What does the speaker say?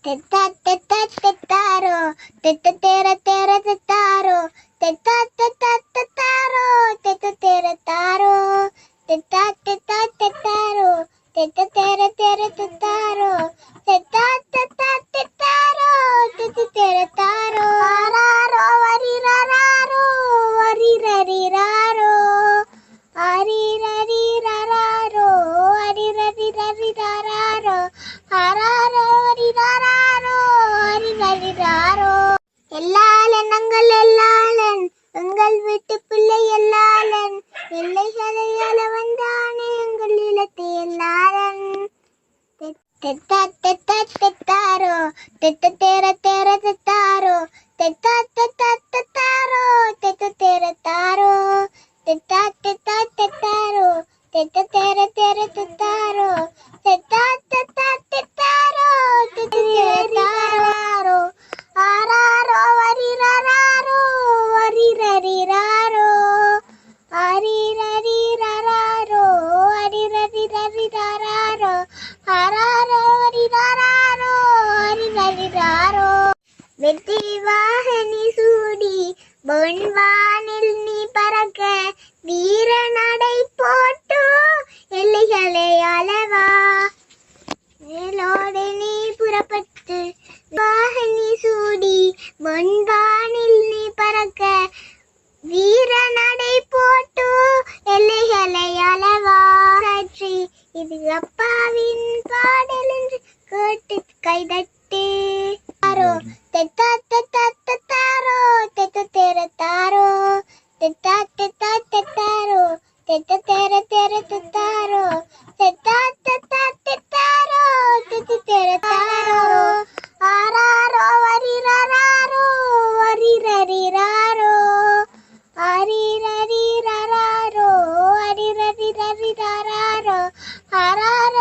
Teta teta tetaro, teta tera tera tetaro, teta teta tetaro, teta tera taro, teta teta tetaro, teta tera tera tetaro, teta teta tetaro, teta tera taro, araro arirararo, arirariro, arirariro, arirariro, அரரோ அரிரரரோ அரிரரிரரோ. எல்லாளன் அங்கள் எல்லாளன் எங்கள் வீட்டு பிள்ளை எல்லாளன் எல்லைகளை அள வந்தானே எங்கள் இல்லத்தை எல்லாளன். தெத்தா தெத்தா தெத்தாரோ தெத்த தேர தேர தெத்தாரோ தெத்தா தெத்தா தெத்தாரோ தெத்த தேர தாரோ தெத்தா தெத்தா தெத்தாரோ தெத்த தேர தேர தெத்தாரோ தெத்தா தெத்தா தெத்தாரோ தெத்த தேர தாரோ ஆராரோ வரிரராரோ வரிரரிராரோ அரிரரிரராரோ அரிரரிரரிராரோ ஆராரோ வரிரராரோ அரிரரிராரோ. வெற்றி வாகனி சூடி பொன்வானில் நீ பறக்க வீர நடை போட்டு எல்லைகளை அளவா மேலோடு நீ புறப்பட்டு வாகனி சூடி பொன்வானில் நீ பறக்க வீர நடை போட்டு எல்லைகளை அளவா. சற்றி இது அப்பாவின் பாடல் என்று கேட்டு கைதட்டு தெத்தா தெத்தா தெத்தாரோ தெத்த தேர தாரோ தெத்தா தெத்தா தெத்தாரோ தெத்த தேர தேர தெத்தாரோ தெத்தா தெத்தா தெத்தாரோ தெத்த தேர தாரோ ஆராரோ வரிரராரோ வரிரரிராரோ அரிரரிரராரோ அரிரரிரரிராரோ ஆராரோ